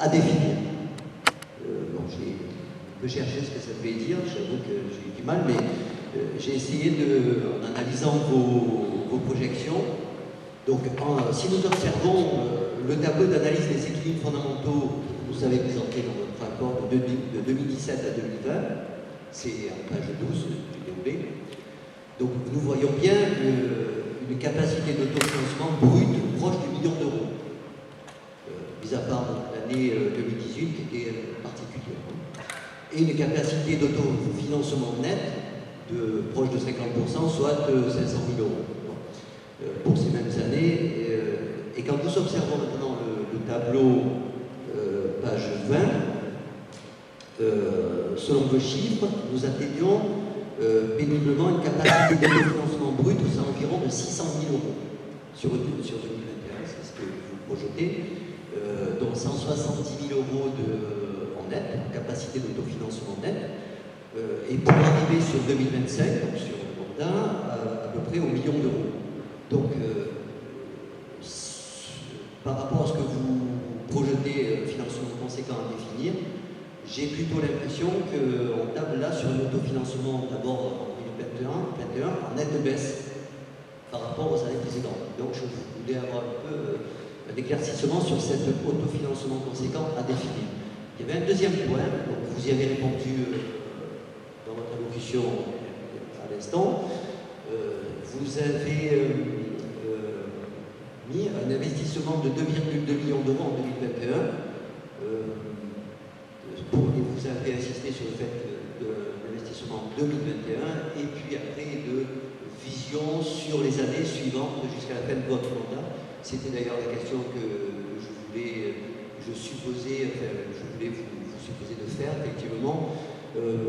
à définir. Bon, j'ai un peu cherché ce que ça voulait dire, j'avoue que j'ai eu du mal, mais j'ai essayé en analysant vos projections. Donc, si nous observons le tableau d'analyse des équilibres fondamentaux que vous avez présenté dans votre rapport de 2017 à 2020, c'est en page 12 du DOB. Donc, nous voyons bien une capacité d'autofinancement brute proche du million d'euros, mis à part l'année 2018 qui était particulière. Et une capacité d'autofinancement net proche de 50%, soit 500 000 euros pour ces mêmes années. Et quand nous observons maintenant le tableau, page 20, selon vos chiffres, nous atteignons péniblement une capacité d'autofinancement brut aux environs de 600 000 euros sur 2021, c'est ce que vous projetez, donc 170 000 euros en net, capacité d'autofinancement net, et pour arriver sur 2025, donc sur le mandat, à peu près au million d'euros. Donc, par rapport à ce que vous projetez, financement conséquent à définir, j'ai plutôt l'impression qu'on table là sur un autofinancement d'abord en 2021 en nette baisse par rapport aux années précédentes. Donc je voulais avoir un peu un éclaircissement sur cet autofinancement conséquent à définir. Il y avait un deuxième point, donc vous y avez répondu dans votre allocution à l'instant. Vous avez mis un investissement de 2,2 millions d'euros en 2021. Et vous avez insisté sur le fait de l'investissement en 2021 et puis après de vision sur les années suivantes jusqu'à la fin de votre mandat. C'était d'ailleurs la question que je voulais vous supposer de faire effectivement,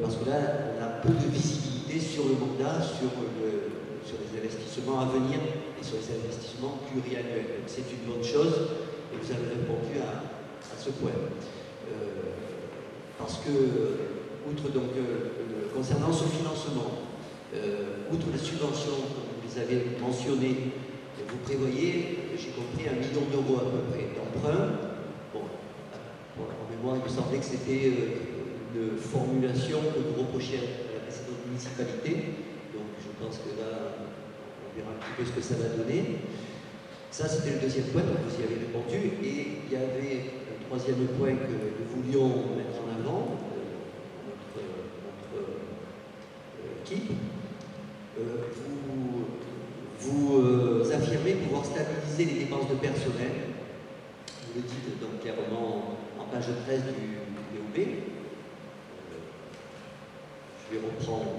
parce que là on a peu de visibilité sur le mandat, sur les investissements à venir et sur les investissements pluriannuels. C'est une bonne chose et vous avez répondu à ce point. Parce que, outre donc, concernant ce financement, outre les subventions, comme vous les avez mentionnées, vous prévoyez, j'ai compris, 1 million d'euros à peu près d'emprunt. Bon, en mémoire, il me semblait que c'était une formulation que vous reprochiez à la précédente municipalité. Donc, je pense que là, on verra un petit peu ce que ça va donner. Ça, c'était le deuxième point, donc vous y avez répondu. Et il y avait un troisième point que nous voulions mettre en avant, notre équipe. Vous affirmez pouvoir stabiliser les dépenses de personnel. Vous le dites donc clairement en page 13 du DOB. Je vais reprendre.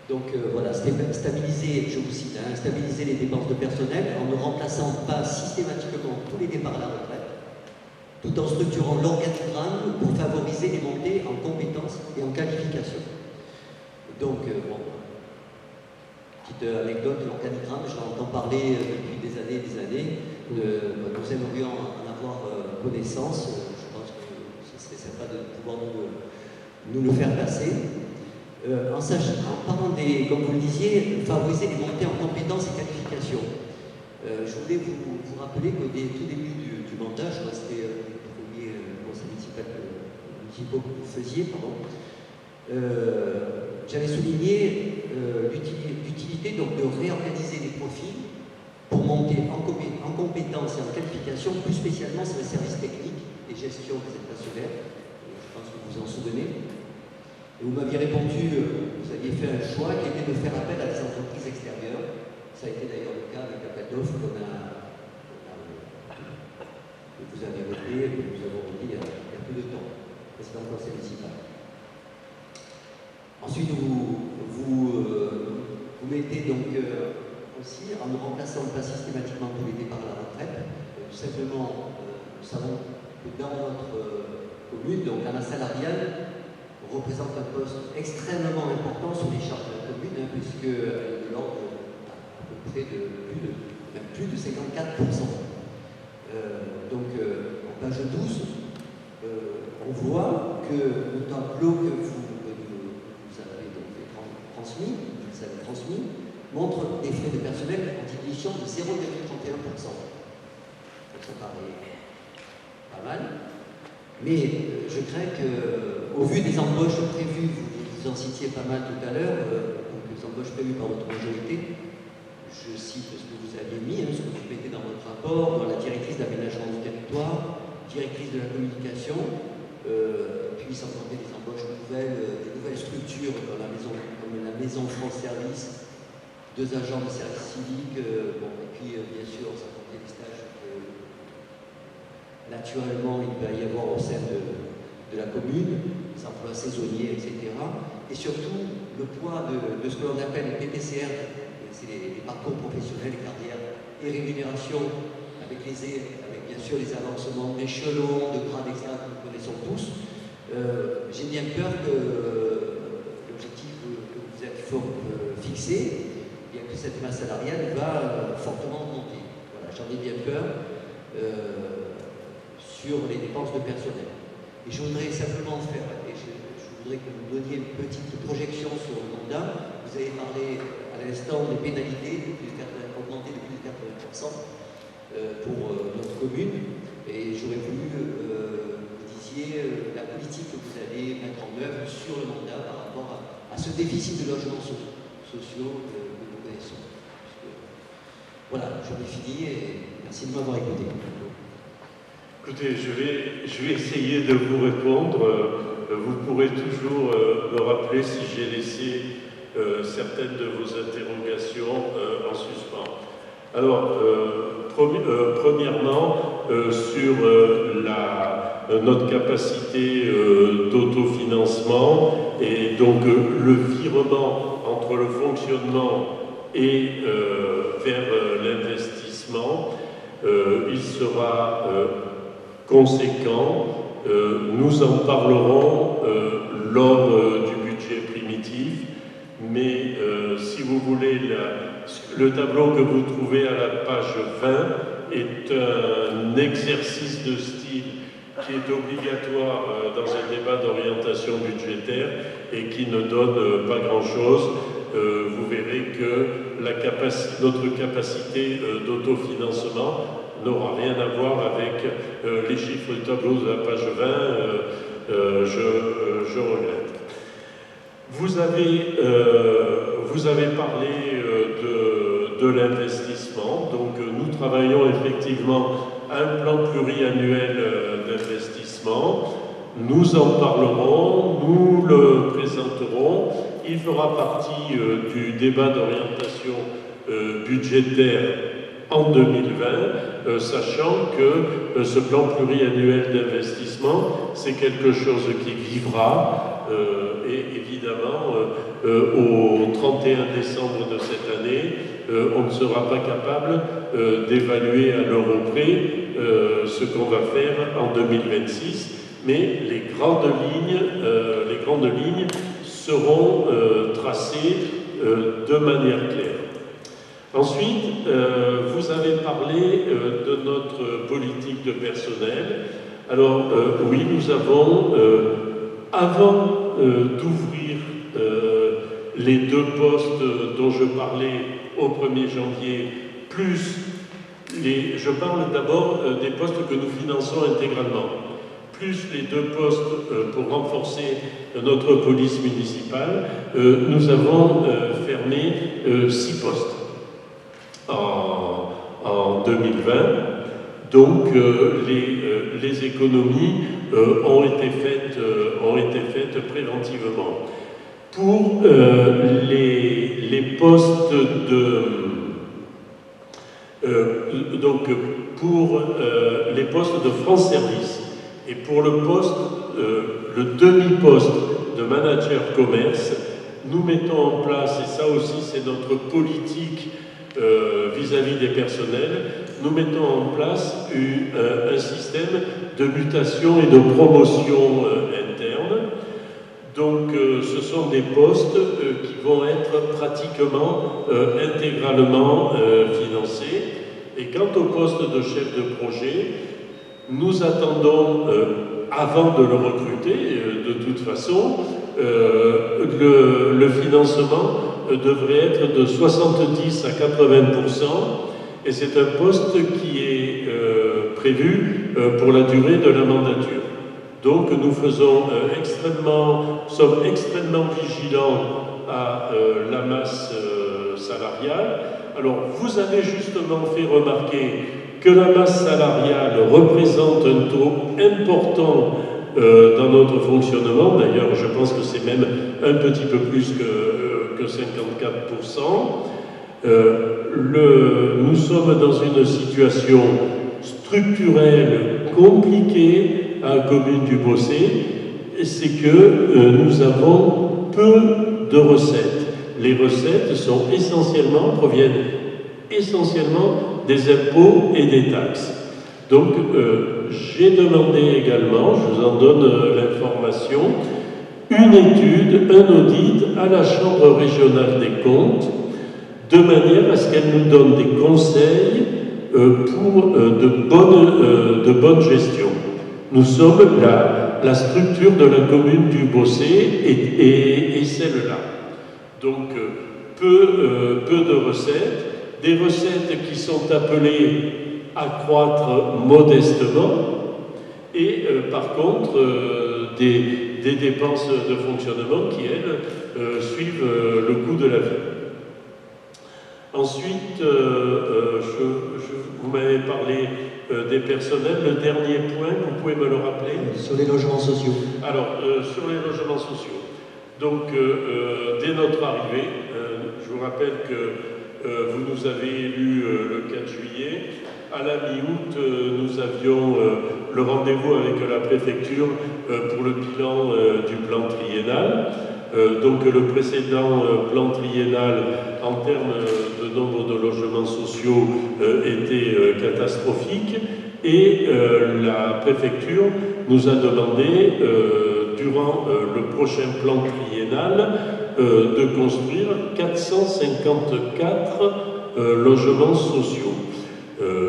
Donc voilà, stabiliser, je vous cite, stabiliser les dépenses de personnel en ne remplaçant pas systématiquement tous les départs à la retraite, tout en structurant l'organigramme pour favoriser les montées en compétences et en qualification. Donc, bon, petite anecdote, l'organigramme, j'en entends parler depuis des années. Nous aimerions en avoir connaissance. Je pense que ce serait sympa de pouvoir nous le faire passer. En parlant comme vous le disiez, favoriser les montées en compétences et qualifications. Je voulais vous rappeler qu'au tout début du mandat, je crois que c'était le premier conseil municipal que vous faisiez, j'avais souligné l'utilité donc de réorganiser les profils pour monter en compétences et en qualification, plus spécialement sur les services techniques et gestion des états solaires. Je pense que vous vous en souvenez. Et vous m'aviez répondu, vous aviez fait un choix qui était de faire appel à des entreprises extérieures. Ça a été d'ailleurs le cas avec l'appel d'offres que vous avez voté, que nous avons voté il y a peu de temps, précédent conseil municipal. Ensuite, vous mettez donc aussi, en ne remplaçant pas systématiquement tous les départs à la retraite, tout simplement, nous savons que dans notre commune, donc la masse salariale représente un poste extrêmement important sur les charges de la commune, puisqu'elle est de l'ordre à peu près de plus de 54%. Donc, en page 12, on voit que le tableau que vous avez donc transmis, montre des frais de personnel en diminution de 0,31%. Ça paraît pas mal. Mais je crains qu'au vu des embauches prévues, vous en citiez pas mal tout à l'heure, les embauches prévues par votre majorité, je cite ce que vous aviez mis, ce que vous mettez dans votre rapport, dans la directrice d'aménagement du territoire, directrice de la communication, puis sans compter des embauches nouvelles, des nouvelles structures dans la maison, comme la maison France Service, 2 agents de service civique, et puis bien sûr sans compter les stages que naturellement il va y avoir au sein de la commune, les emplois saisonniers, etc. Et surtout le poids de ce que l'on appelle les PPCR, c'est les parcours professionnels, les carrières et rémunération, avec bien sûr les avancements d'échelons, de grades, etc. que nous connaissons tous. J'ai bien peur que l'objectif que vous êtes fixé, bien que cette masse salariale va fortement augmenter. Voilà, j'en ai bien peur sur les dépenses de personnel. Et je voudrais simplement faire, et je voudrais que vous donniez une petite projection sur le mandat. Vous avez parlé à l'instant des pénalités augmentées de plus de 80% pour notre commune. Et j'aurais voulu que vous disiez la politique que vous allez mettre en œuvre sur le mandat par rapport à ce déficit de logements sociaux que nous connaissons. Voilà, j'en ai fini et merci de m'avoir écouté. Écoutez, je vais essayer de vous répondre. Vous pourrez toujours me rappeler si j'ai laissé certaines de vos interrogations en suspens. Alors, premièrement, sur notre capacité d'autofinancement et donc le virement entre le fonctionnement et vers l'investissement, il sera conséquent. Nous en parlerons lors du budget primitif, mais si vous voulez, le tableau que vous trouvez à la page 20 est un exercice de style qui est obligatoire dans un débat d'orientation budgétaire et qui ne donne pas grand-chose. Vous verrez que notre capacité d'autofinancement n'aura rien à voir avec les chiffres du tableau de la page 20, je regrette. Vous avez parlé de l'investissement, donc nous travaillons effectivement à un plan pluriannuel d'investissement. Nous en parlerons, nous le présenterons. Il fera partie du débat d'orientation budgétaire en 2020, sachant que ce plan pluriannuel d'investissement, c'est quelque chose qui vivra, et évidemment, au 31 décembre de cette année, on ne sera pas capable d'évaluer à l'euro près ce qu'on va faire en 2026, mais les grandes lignes seront tracées de manière claire. Ensuite, vous avez parlé de notre politique de personnel. Alors, oui, nous avons, avant d'ouvrir les 2 postes dont je parlais au 1er janvier, plus je parle d'abord des postes que nous finançons intégralement, plus les 2 postes pour renforcer notre police municipale, nous avons fermé 6 postes. En 2020, donc les économies ont été faites préventivement. Pour les postes les postes de France Service et pour le demi-poste de manager commerce, nous mettons en place, et ça aussi c'est notre politique vis-à-vis des personnels, nous mettons en place un système de mutation et de promotion interne. Donc ce sont des postes qui vont être pratiquement intégralement financés. Et quant au poste de chef de projet, nous attendons, avant de le recruter, de toute façon, le financement devrait être de 70 à 80%, et c'est un poste qui est prévu pour la durée de la mandature. Donc nous sommes extrêmement vigilants à la masse salariale. Alors vous avez justement fait remarquer que la masse salariale représente un taux important dans notre fonctionnement. D'ailleurs, je pense que c'est même un petit peu plus que 54%. Nous sommes dans une situation structurelle compliquée à la commune du Bossé, c'est que nous avons peu de recettes. Les recettes proviennent essentiellement des impôts et des taxes. Donc, j'ai demandé également, je vous en donne l'information, une étude, un audit à la Chambre régionale des comptes, de manière à ce qu'elle nous donne des conseils pour de bonne gestion. Nous sommes la structure de la commune du Bossé et celle-là. Donc, peu de recettes, des recettes qui sont appelées à croître modestement, et par contre, des dépenses de fonctionnement qui, elles, suivent le coût de la vie. Ensuite, vous m'avez parlé des personnels. Le dernier point, vous pouvez me le rappeler? Sur les logements sociaux. Alors, sur les logements sociaux. Donc, dès notre arrivée, je vous rappelle que vous nous avez élus le 4 juillet. À la mi-août, nous avions le rendez-vous avec la préfecture pour le bilan du plan triennal. Donc le précédent plan triennal en termes de nombre de logements sociaux était catastrophique, et la préfecture nous a demandé durant le prochain plan triennal de construire 454 logements sociaux.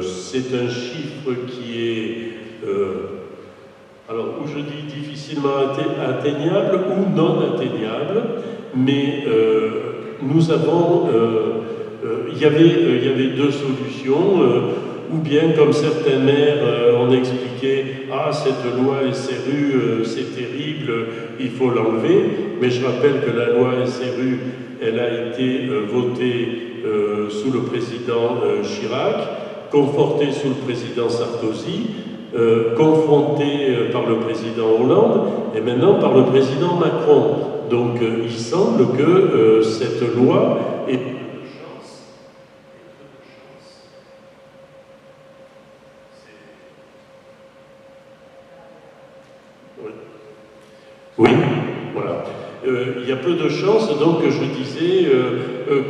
C'est un chiffre qui est alors, où je dis difficilement atteignable ou non atteignable, mais nous avons, il y avait deux solutions, ou bien comme certains maires ont expliqué, ah cette loi SRU c'est terrible, il faut l'enlever, mais je rappelle que la loi SRU, elle a été votée sous le président Chirac, confortée sous le président Sarkozy, confronté par le président Hollande et maintenant par le président Macron. Donc il semble que cette loi ait peu de chance. Oui, voilà. Il y a peu de chance, donc je disais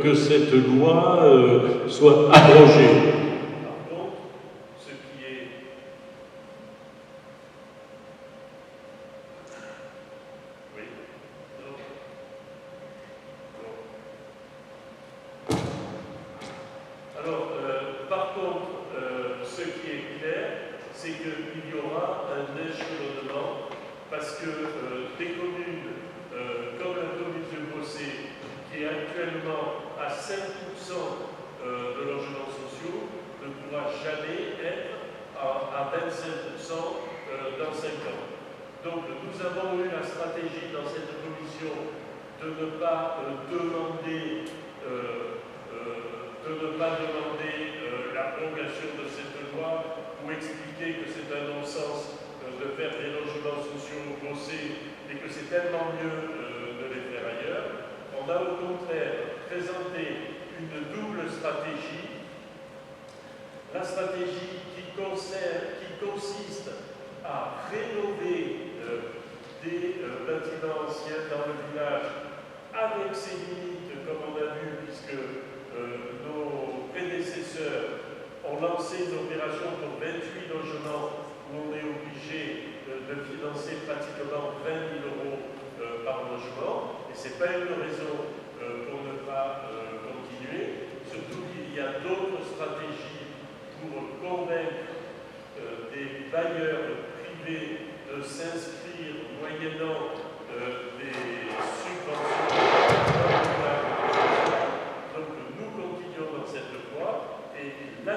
que cette loi soit abrogée.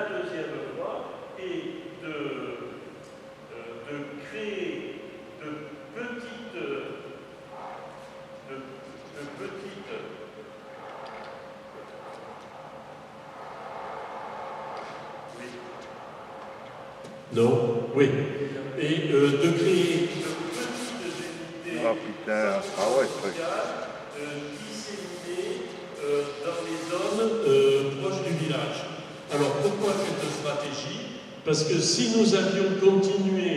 deuxième voie est de créer de petites oui. Non, oui. Et de créer de petites unités disséminées dans les zones proches du village. Alors pourquoi cette stratégie? Parce que si nous avions continué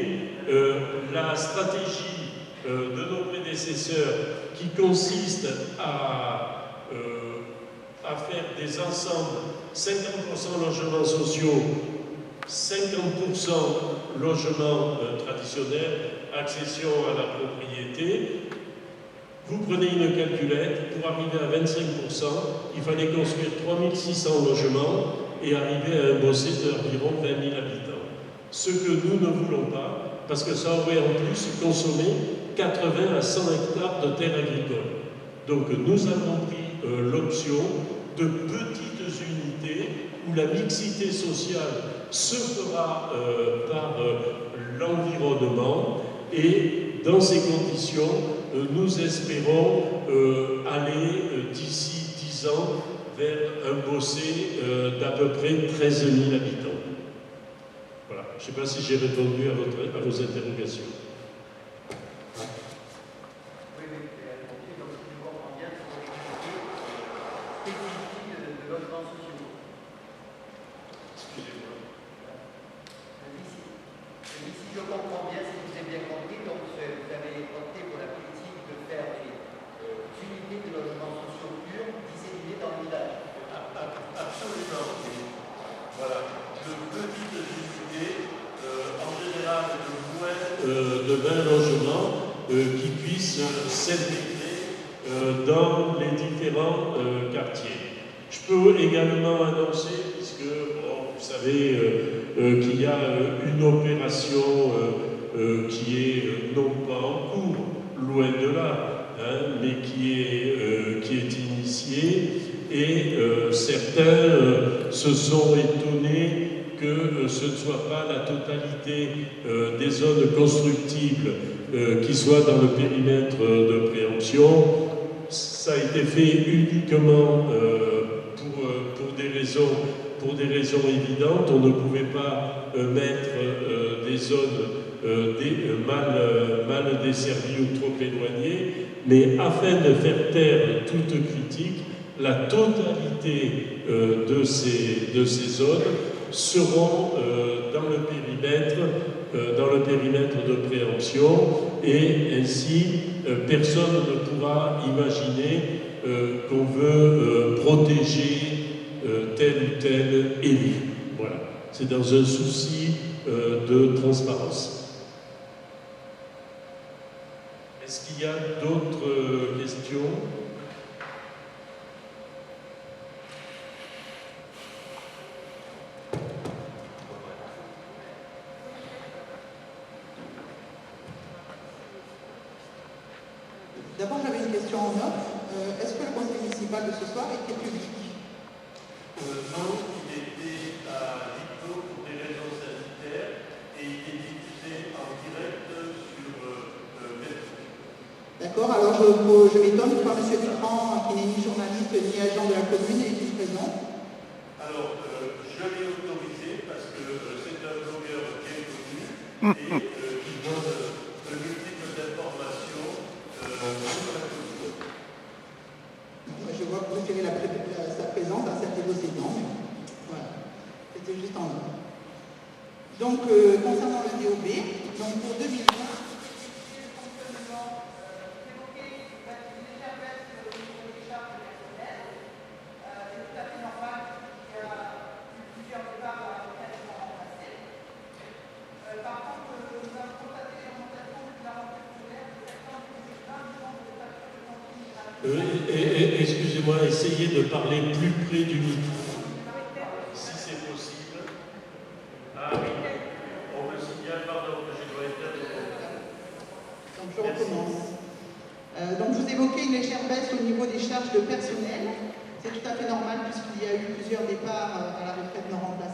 la stratégie de nos prédécesseurs qui consiste à faire des ensembles 50% logements sociaux, 50% logements traditionnels, accession à la propriété, vous prenez une calculette, pour arriver à 25%, il fallait construire 3600 logements et arriver à un bossé d'environ 20 000 habitants. Ce que nous ne voulons pas, parce que ça aurait en plus consommé 80 à 100 hectares de terres agricoles. Donc nous avons pris l'option de petites unités où la mixité sociale se fera par l'environnement et dans ces conditions, nous espérons aller d'ici 10 ans vers un bossé d'à peu près 13 000 habitants. Voilà. Je ne sais pas si j'ai répondu à vos interrogations. Oui, donc si je comprends bien, c'est pour les spécificités de logements sociaux. Excusez-moi. Si je comprends bien, si vous avez bien compris, donc vous avez opté pour la politique de faire des unités de logements sociaux purs disséminées dans le village. Absolument. Voilà. De petites unités, en général de moins de 20 logements qui puissent s'intégrer dans les différents quartiers. Je peux également annoncer, puisque vous savez qu'il y a une opération qui est non pas en cours, loin de là, hein, mais qui est initiée, et certains se sont étonnés que ce ne soit pas la totalité des zones constructibles qui soient dans le périmètre de préemption. Ça a été fait uniquement pour des raisons évidentes. On ne pouvait pas mettre des zones mal desservies ou trop éloignées, mais afin de faire taire toute critique, la totalité de ces zones seront dans le périmètre de préemption, et ainsi personne ne pourra imaginer qu'on veut protéger tel ou tel élu. Voilà. C'est dans un souci de transparence. Est-ce qu'il y a d'autres questions ? D'abord, j'avais une question en off. Est-ce que le conseil municipal de ce soir était public? Non, il était à huis clos pour des raisons sanitaires et il est diffusé en direct sur Facebook. D'accord, alors je m'étonne que M. Dupont, qui n'est ni journaliste ni agent de la commune, ait été présent. Alors, je l'ai autorisé parce que c'est un blogueur bien connu et qui donne de multiples informations sur la commune. Je vois que vous préférez sa présence à celle des possédants. Voilà, c'était juste en ordre. Donc, concernant le DOB, donc pour 2020, Excusez-moi, essayez de parler plus près du micro, si c'est possible. Ah oui, on me signale, pardon, que je dois intervenir. donc je recommence. Donc je vous évoquais une légère baisse au niveau des charges de personnel. C'est tout à fait normal puisqu'il y a eu plusieurs départs à la retraite non remplaçable.